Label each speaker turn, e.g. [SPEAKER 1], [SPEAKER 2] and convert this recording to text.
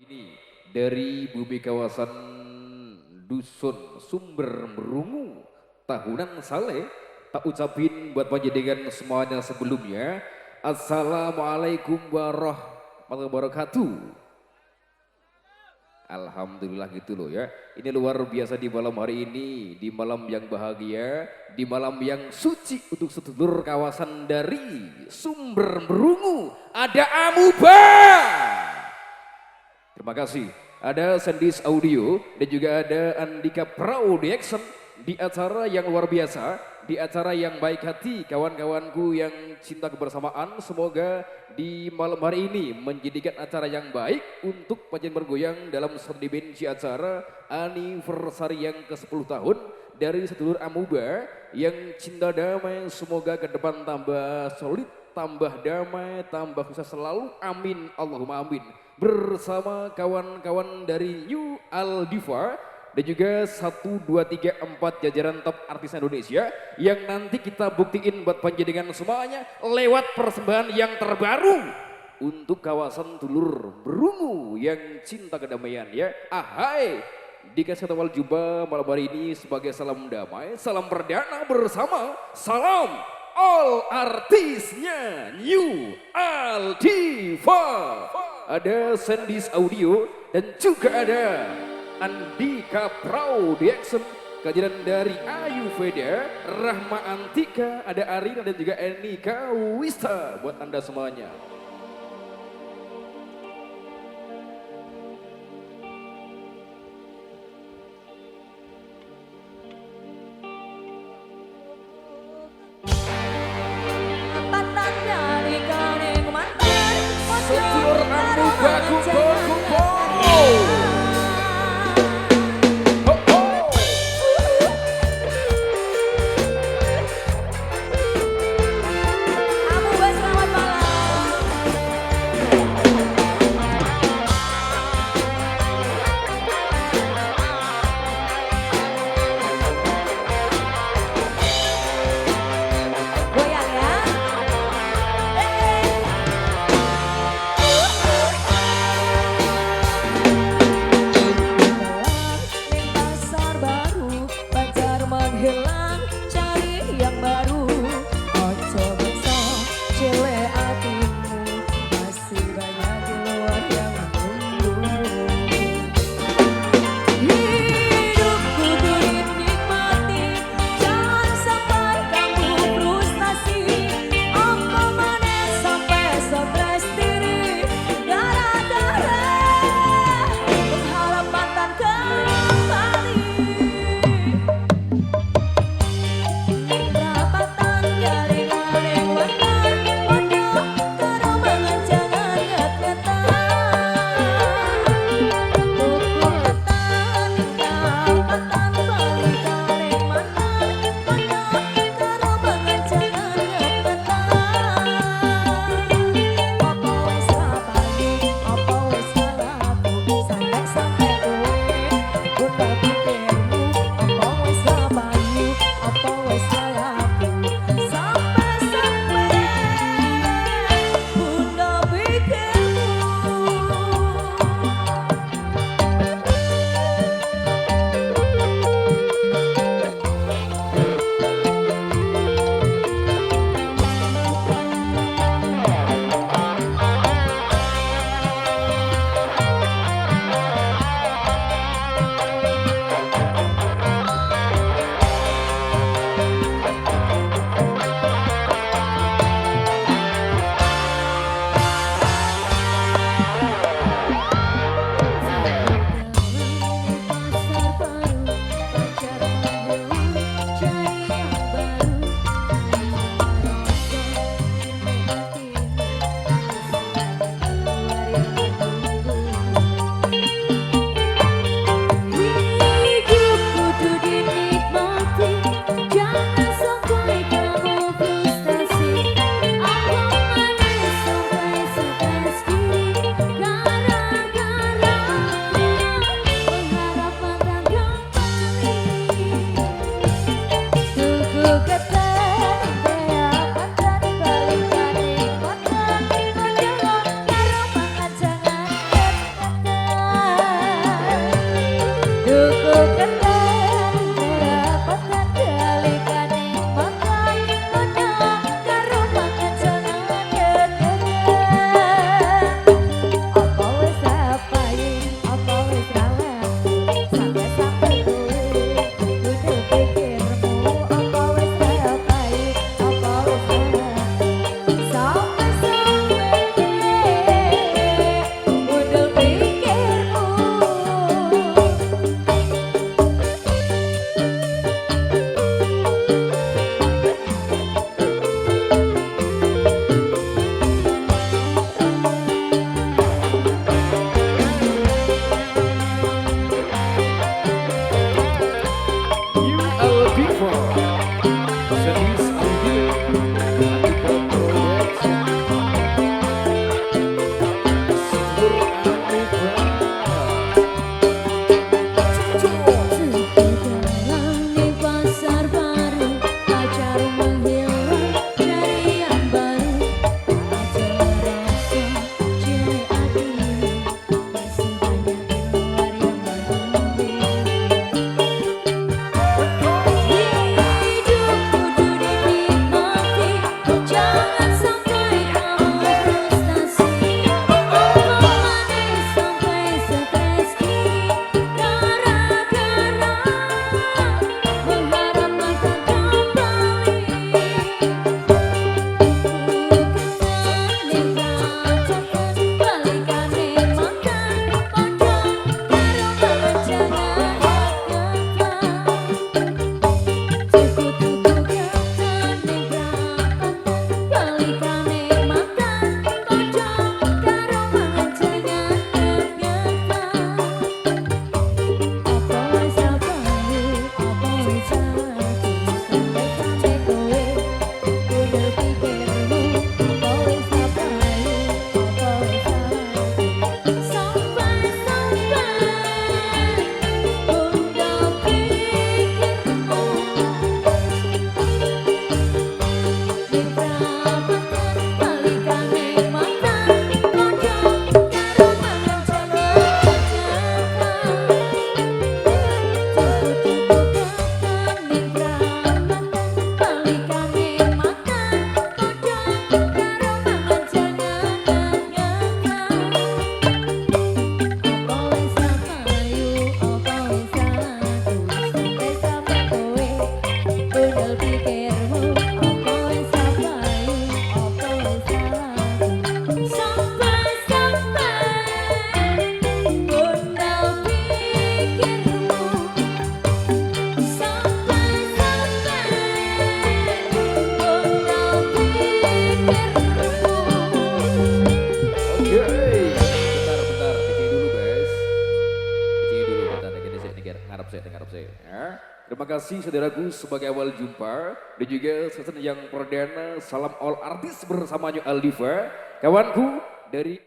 [SPEAKER 1] Ini dari bumi kawasan Dusun Sumber Merungu tahunan Saleh tak ucapin buat panjenengan semuanya sebelumnya. Assalamualaikum warahmatullahi wabarakatuh. Alhamdulillah gitu loh ya. Ini luar biasa di malam hari ini, di malam yang bahagia, di malam yang suci untuk sedulur kawasan dari Sumber Merungu. Ada Amuba. Terima kasih. Ada Sendis Audio dan juga ada Andika Production di acara yang luar biasa, di acara yang baik hati kawan-kawanku yang cinta kebersamaan. Semoga di malam hari ini menjadikan acara yang baik untuk panjenengan bergoyang dalam satu dimensi acara anniversary yang ke-10 tahun dari sedulur Amuba yang cinta damai. Semoga ke depan tambah solid, tambah damai, tambah sukses selalu. Amin, Allahumma amin. Bersama kawan-kawan dari New Aldiva dan juga 1, 2, 3, 4 jajaran top artis Indonesia yang nanti kita buktiin buat panjenengan semuanya lewat persembahan yang terbaru untuk kawasan Dulur Berungu yang cinta kedamaian ya. Ahai, dikasih tawal jubah malam hari ini sebagai salam damai, salam perdana bersama salam all artisnya New Aldiva. Ada Sendis Audio dan juga ada Andika Production, kajian dari Ayurveda, Rahma Antika, ada Arina dan juga Enika Wista buat Anda semuanya. Sedulur Amuba kumpul-kumpul. Bentar, kecil dulu guys. Kecil dulu, bentar, gini saya ngarep saya. Ya. Terima kasih saudaraku sebagai awal jumpa dan juga season yang perdana salam all artis bersamanya Aldiva, kawanku dari